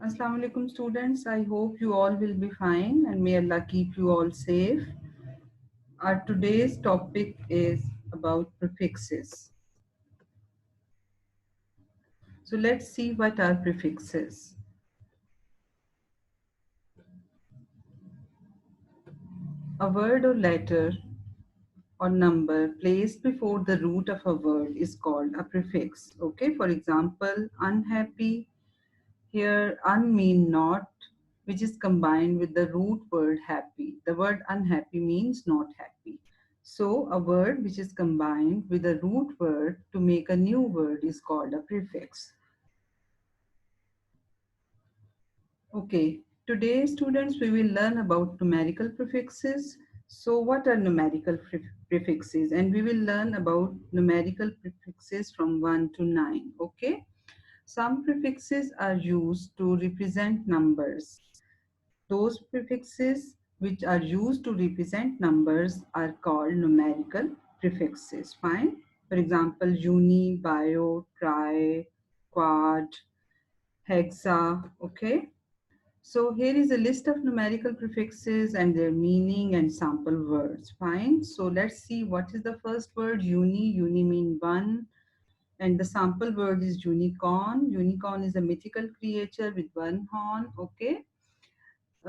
Assalamu alaikum students. I hope you all will be fine and may Allah keep you all safe. Our today's topic is about prefixes. So let's see what are prefixes. A word or letter or number placed before the root of a word is called a prefix. Okay, for example, unhappy. Here, un mean not, which is combined with the root word happy. The word unhappy means not happy. So, a word which is combined with a root word to make a new word is called a prefix. Okay, today students we will learn about numerical prefixes. So, what are numerical prefixes? And we will learn about numerical prefixes from 1 to 9. Okay, some prefixes are used to represent numbers. Those prefixes which are used to represent numbers are called numerical prefixes. Fine. For example, uni, bio, tri, quad, hexa. Okay. So here is a list of numerical prefixes and their meaning and sample words. Fine. So let's see what is the first word. Uni. Uni mean one. And the sample word is unicorn. Unicorn is a mythical creature with one horn. Okay.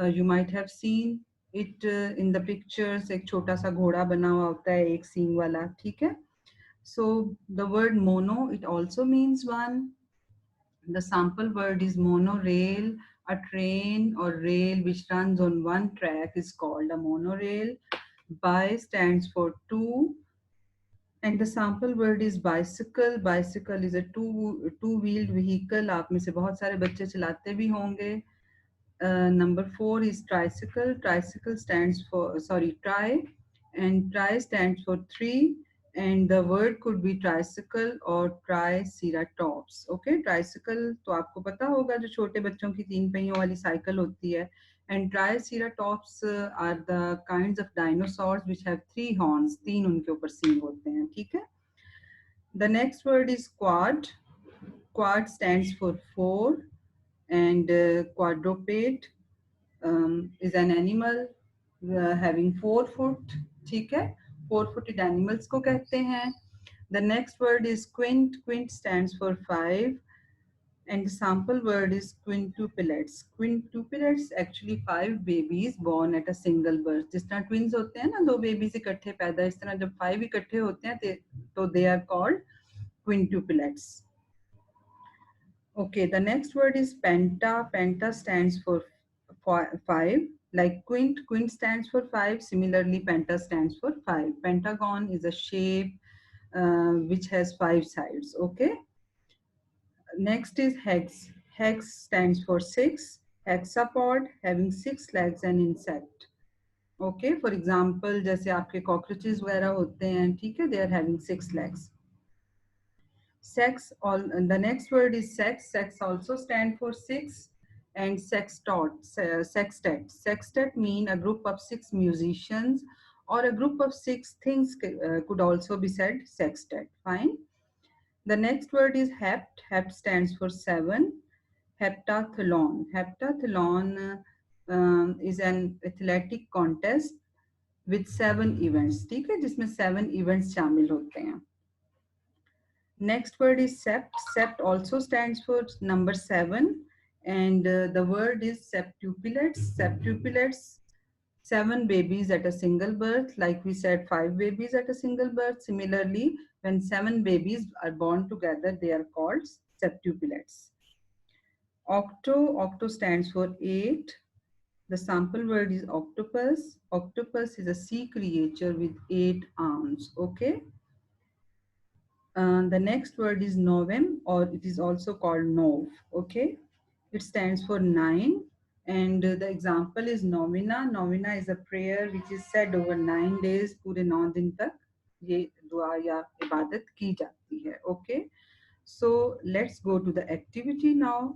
You might have seen it in the pictures. एक छोटा सा घोड़ा बना हुआ होता है एक सींग वाला, ठीक है? So the word mono, it also means one. The sample word is monorail. A train or rail which runs on one track is called a monorail. Bi stands for two. And the sample word is bicycle. Bicycle is a two-wheeled vehicle. आप में से बहुत सारे बच्चे चलाते भी होंगे. Number 4 is tricycle. Tricycle stands for, sorry, tri, and tri stands for three. And the word could be tricycle or triceratops. Okay, tricycle तो आपको पता होगा जो छोटे बच्चों की तीन पहियों वाली साइकिल होती है. And triceratops are the kinds of dinosaurs which have three horns. तीन उनके ऊपर सींग होते हैं, ठीक है? The next word is quad. Quad stands for four, and quadruped is an animal having 4 foot. ठीक है, 4 footed animals को कहते हैं. The next word is quint. Quint stands for five, and the sample word is quintuplets. Quintuplets actually five babies born at a single birth. जिस तरह twins होते हैं ना, दो babies इकट्ठे पैदा, इस तरह जब five इकट्ठे होते हैं तो they are called quintuplets. Okay, the next word is penta. Penta stands for five. Like quint, quint stands for five. Similarly, penta stands for five. Pentagon is a shape which has five sides. Okay. Next is hex. Hex stands for six. Hexapod, having six legs, an insect. Okay. For example, जैसे आपके cockroaches वगैरह होते हैं, ठीक है? They are having six legs. Sex, all the next word is sex. Sex also stand for six. And sextot, sextet. Sextet mean a group of six musicians or a group of six things could also be said sextet. Fine. The next word is hept. Hept stands for seven. Heptathlon. Heptathlon is an athletic contest with 7 events. ठीक है, जिसमें 7 events शामिल होते हैं. Next word is sept. Sept also stands for number 7, and the word is septuplets. Septuplets, 7 babies at a single birth. Like we said, 5 babies at a single birth. Similarly, when 7 babies are born together, they are called septuplets. Octo, octo stands for 8. The sample word is octopus. Octopus is a sea creature with 8 arms. Okay. The next word is novem, or it is also called nov. Okay, it stands for 9, and the example is novena. Novena is a prayer which is said over 9 days. पूरे 9 दिन तक ये दुआ या इबादत की जाती है. Okay, so let's go to the activity now.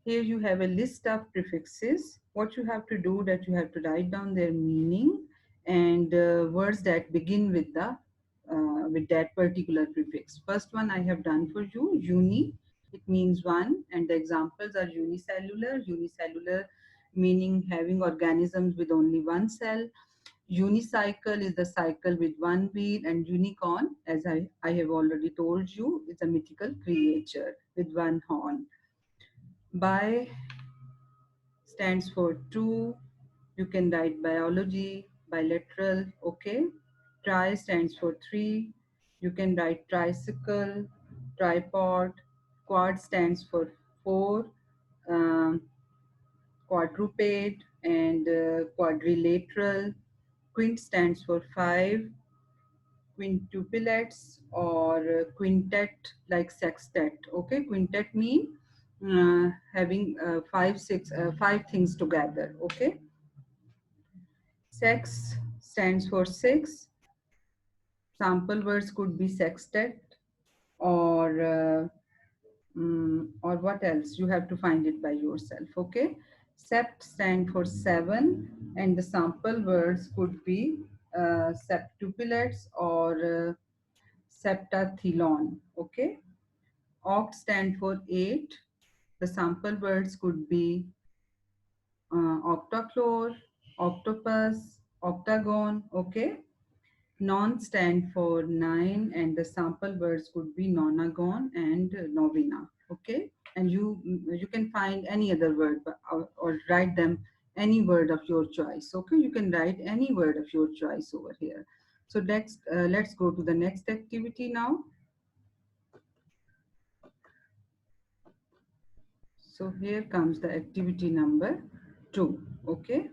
Here you have a list of prefixes. What you have to do, that you have to write down their meaning and words that begin with that particular prefix. First one I have done for you, uni. it means one, and the examples are unicellular. Unicellular meaning having organisms with only one cell. Unicycle is the cycle with one wheel, and unicorn, as I have already told you, is a mythical creature with one horn. Bi stands for two. You can write biology, bilateral, okay. Tri stands for three. You can write tricycle, tripod. Quad stands for four. Um, Quadruped and quadrilateral. Quint stands for five. Quintuplets or quintet, like sextet. Okay, quintet mean having five things together. Okay, sex stands for six. Sample words could be sextet or or what else? You have to find it by yourself. Okay, sept stand for seven, and the sample words could be septuplets or septathlon. Okay, oct stand for eight. The sample words could be octochlore, octopus, octagon. Okay, non stand for nine, and the sample words could be nonagon and novena. Okay, and you can find any other word or write them any word of your choice. Okay, you can write any word of your choice over here. So let's go to the next activity now. So here comes the activity number 2. Okay,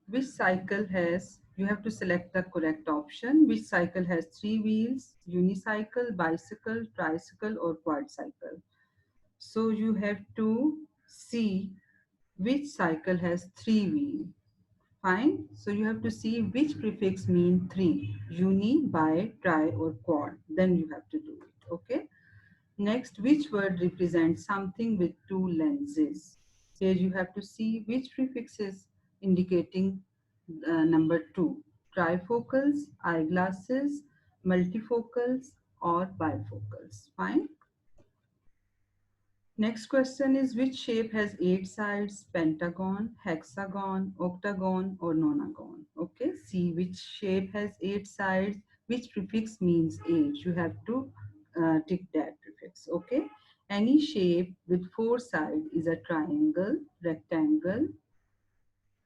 which cycle has, you have to select the correct option. Which cycle has three wheels? Unicycle, bicycle, tricycle, or quad cycle? So you have to see which cycle has three wheels. Fine. So you have to see which prefix mean three. Uni, bi, tri, or quad. Then you have to do it. Okay. Next, which word represents something with two lenses? Here you have to see which prefix is indicating number two. Trifocals, eyeglasses, multifocals, or bifocals. Fine. Next question is, which shape has eight sides? Pentagon, hexagon, octagon, or nonagon? Okay, see which shape has eight sides, which prefix means eight. You have to tick that prefix. Okay, any shape with four sides is a triangle, rectangle,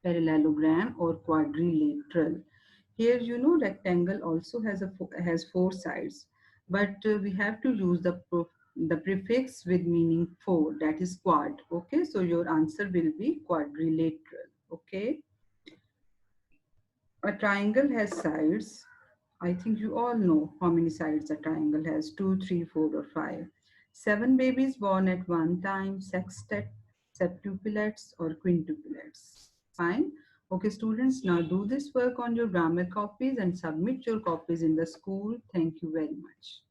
parallelogram, or quadrilateral. Here, you know, rectangle also has four sides, but we have to use the prefix with meaning four, that is quad. Okay, so your answer will be quadrilateral. Okay, a triangle has sides. I think you all know how many sides a triangle has: two, three, four, or five. Seven babies born at one time, sextet, septuplets, or quintuplets. Fine. Okay, students, now do this work on your grammar copies and submit your copies in the school. Thank you very much.